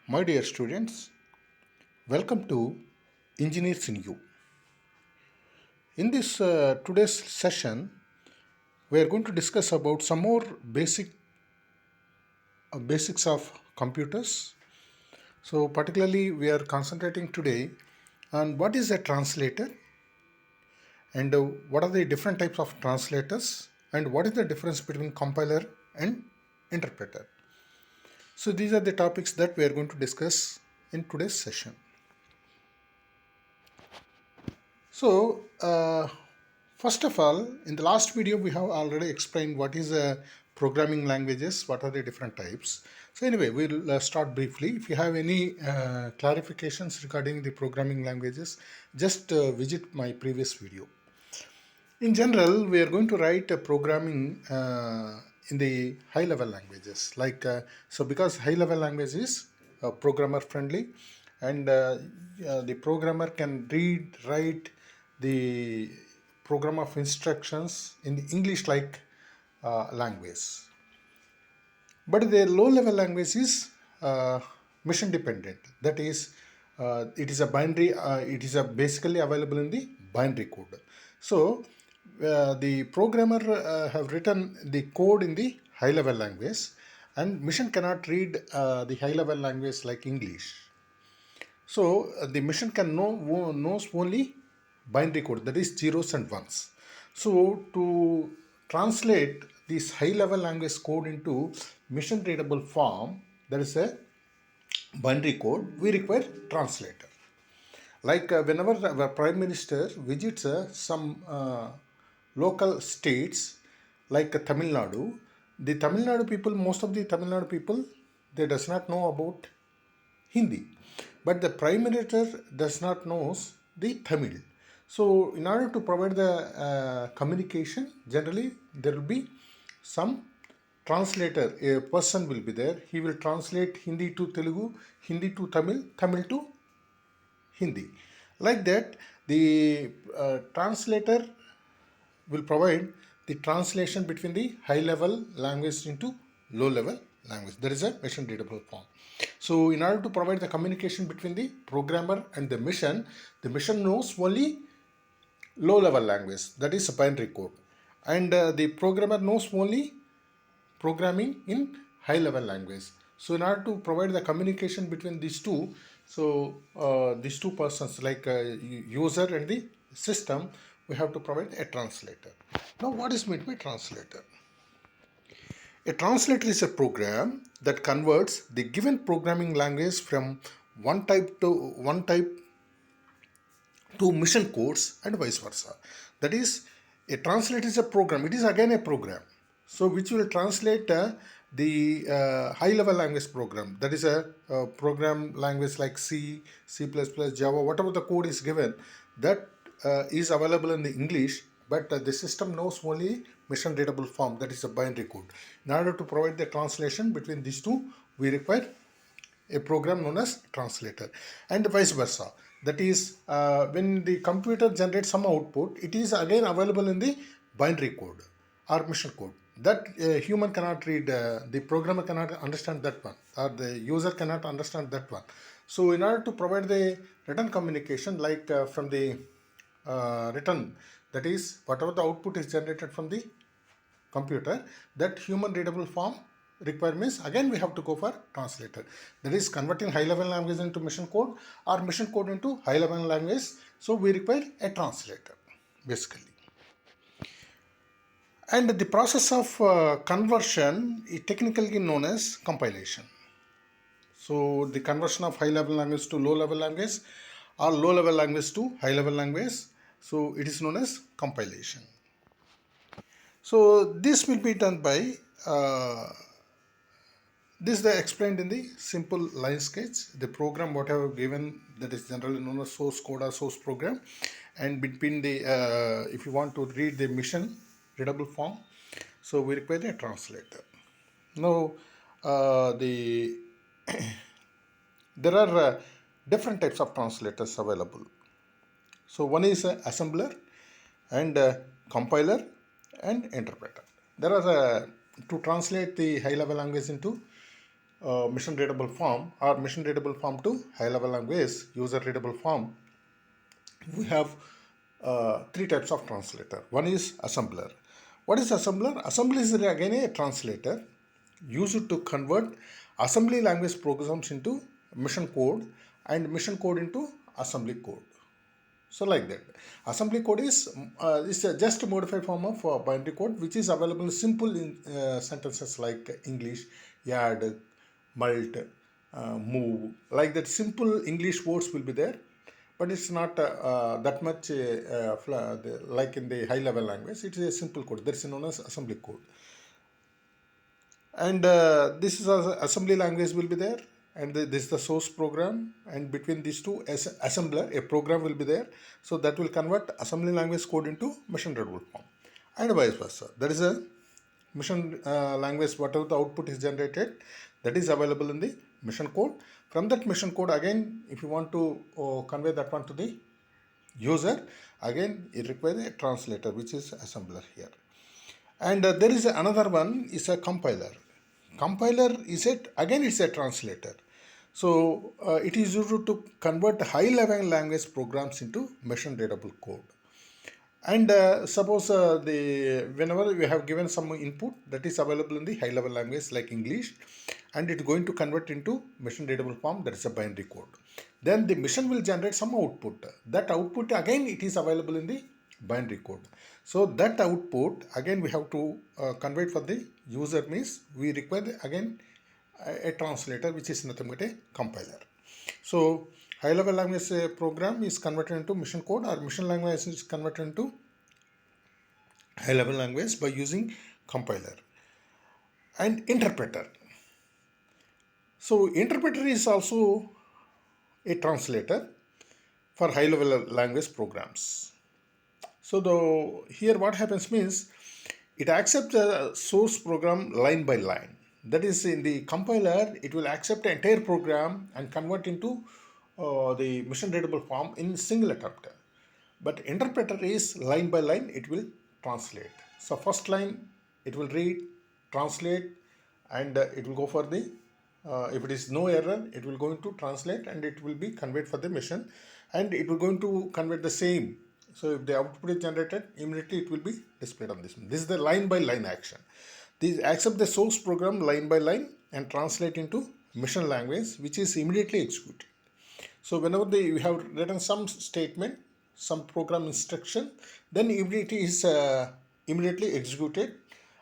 My dear students, welcome to Engineers in You. In this today's session, we are going to discuss about some more basics of computers. So, particularly, we are concentrating today on what is a translator and what are the different types of translators and what is the difference between compiler and interpreter. So, these are the topics that we are going to discuss in today's session. So, first of all, in the last video, we have already explained what is programming languages, what are the different types. So anyway, we'll start briefly. If you have any clarifications regarding the programming languages, just visit my previous video. In general, we are going to write a programming in the high-level languages. So because high-level language is programmer friendly, and the programmer can read, write the program of instructions in the English-like language. But the low-level language is mission dependent. That is, it is a binary. It is basically available in the binary code. So the programmer have written the code in the high-level language, and mission cannot read the high-level language like English. So the mission can knows only binary code, that is zeros and ones. So to translate this high-level language code into mission readable form, that is a binary code, we require translator. Whenever the Prime Minister visits some local states like Tamil Nadu, the Tamil Nadu people, most of the Tamil Nadu people, they does not know about Hindi. But the Prime Minister does not knows the Tamil. So in order to provide the communication, generally there will be some translator, a person will be there. He will translate Hindi to Telugu, Hindi to Tamil, Tamil to Hindi. Like that, the translator will provide the translation between the high-level language into low-level language. There is a mission readable form. So in order to provide the communication between the programmer and the mission knows only low-level language, that is binary code. And the programmer knows only programming in high-level language. So in order to provide the communication between these two, so these two persons like user and the system, we have to provide a translator. Now what is meant by translator? A translator is a program that converts the given programming language from one type to mission codes and vice versa. That is, a translator is a program. It is again a program. So which will translate the high-level language program. That is a program language like C, C++, Java, whatever the code is given, that is available in the English, but the system knows only mission readable form, that is a binary code. In order to provide the translation between these two, we require a program known as translator, and vice versa. That is, when the computer generates some output, it is again available in the binary code or mission code. That human cannot read, the programmer cannot understand that one, or the user cannot understand that one. So in order to provide the written communication, from the written, that is, whatever the output is generated from the computer, that human readable form requirements, again we have to go for translator. That is converting high-level language into mission code or mission code into high-level language. So we require a translator basically. And the process of conversion is technically known as compilation. So the conversion of high-level language to low-level language or low-level language to high-level language, so it is known as compilation. So this will be done by this they explained in the simple line sketch. The program whatever given, that is generally known as source code or source program, and between the if you want to read the mission readable form, so we require a translator. Now there are different types of translators available. So one is assembler and compiler and interpreter. There are to translate the high-level language into mission readable form or mission readable form to high level language user readable form, we have three types of translator. One is assembler. What is assembler? Assembler is again a translator used to convert assembly language programs into mission code and mission code into assembly code. So like that, assembly code is just a modified form of binary code which is available simple in sentences like English, add, mult, move, like that. Simple English words will be there, but it's not that much like in the high level language. It is a simple code. That's known as assembly code. And this is assembly language will be there, and this is the source program, and between these two assembler a program will be there, so that will convert assembly language code into mission readable form, and vice versa. That is a mission language, whatever the output is generated, that is available in the mission code. From that mission code, again, if you want to convey that one to the user, again it requires a translator, which is assembler here. And there is another one is a compiler. Compiler is again it's a translator. So it is used to convert high level language programs into machine readable code. And suppose whenever we have given some input that is available in the high level language like English, and it is going to convert into machine readable form, that is a binary code. Then the machine will generate some output. That output again it is available in the binary code. So that output again we have to convert for the user, means we require again a translator, which is nothing but a compiler. So high level language program is converted into mission code, or mission language is converted into high level language by using compiler. And interpreter. So interpreter is also a translator for high level language programs. So here what happens means it accepts the source program line by line. That is, in the compiler, it will accept the entire program and convert into the mission readable form in single attempt. But interpreter is line by line, it will translate. So first line it will read, translate, and it will go for the if it is no error, it will go into translate, and it will be conveyed for the mission, and it will going to convert the same. So if the output is generated, immediately it will be displayed on this one. This is the line by line action. These accept the source program line by line and translate into mission language, which is immediately executed. So whenever we have written some statement, some program instruction, then immediately is immediately executed,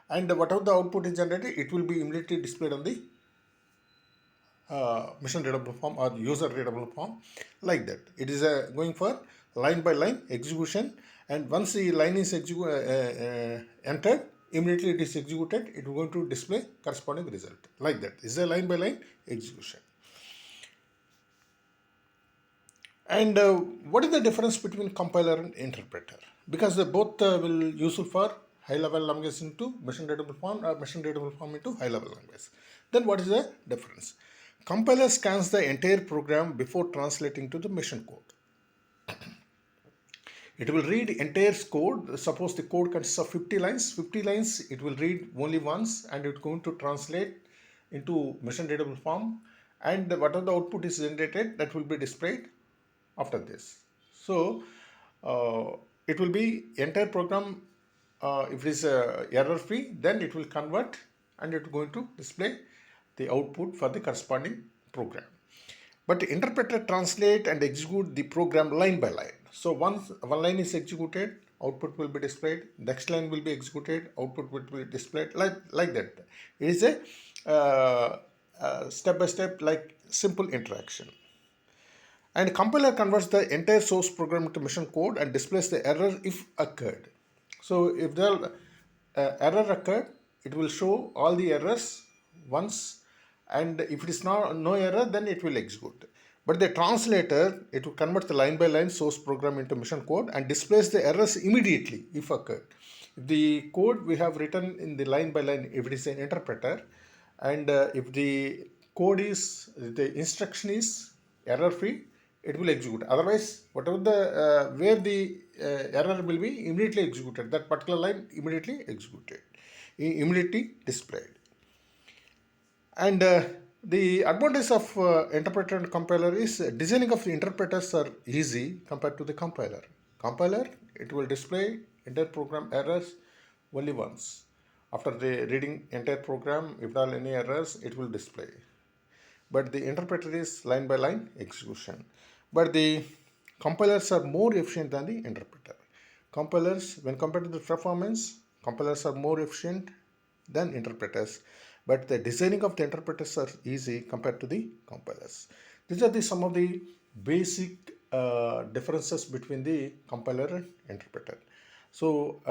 and whatever the output is generated, it will be immediately displayed on the mission readable form or user readable form, like that. It is going for line by line execution, and once the line is entered, immediately it is executed. It is going to display corresponding result, like that. This is a line by line execution. And what is the difference between compiler and interpreter? Because they both will useful for high level language into mission readable form, or mission readable form into high level language. Then what is the difference? Compiler scans the entire program before translating to the mission code. It will read entire code. Suppose the code consists of 50 lines. 50 lines it will read only once, and it is going to translate into mission readable form, and whatever the output is generated, that will be displayed after this. So it will be entire program. If it is error free, then it will convert, and it is going to display the output for the corresponding program. But the interpreter translate and execute the program line by line. So once one line is executed, output will be displayed. Next line will be executed, output will be displayed, like that. It is a step by step, like simple interaction. And compiler converts the entire source program into mission code and displays the error if occurred. So if the error occurred, it will show all the errors once, and if it is no error, then it will execute. But the translator, it will convert the line by line source program into mission code and displays the errors immediately if occurred. If the code we have written in the line by line, if it is an interpreter, and if the code is, the instruction is error free, it will execute. Otherwise, whatever the where the error will be immediately executed, that particular line immediately executed, immediately displayed. And The advantage of interpreter and compiler is designing of the interpreters are easy compared to the compiler. Compiler, it will display entire program errors only once. After the reading entire program, if there are any errors, it will display. But the interpreter is line by line execution. But the compilers are more efficient than the interpreter. Compilers, when compared to the performance, compilers are more efficient than interpreters, but the designing of the interpreters are easy compared to the compilers. These are some of the basic differences between the compiler and interpreter. So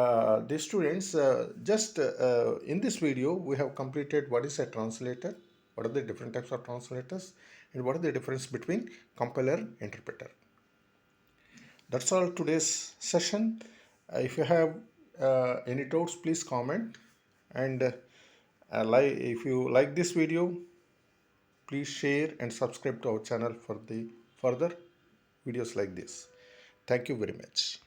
the students, just in this video we have completed what is a translator, what are the different types of translators, and what are the difference between compiler and interpreter. That's all today's session. If you have any doubts, please comment, and if you like this video, please share and subscribe to our channel for the further videos like this. Thank you very much.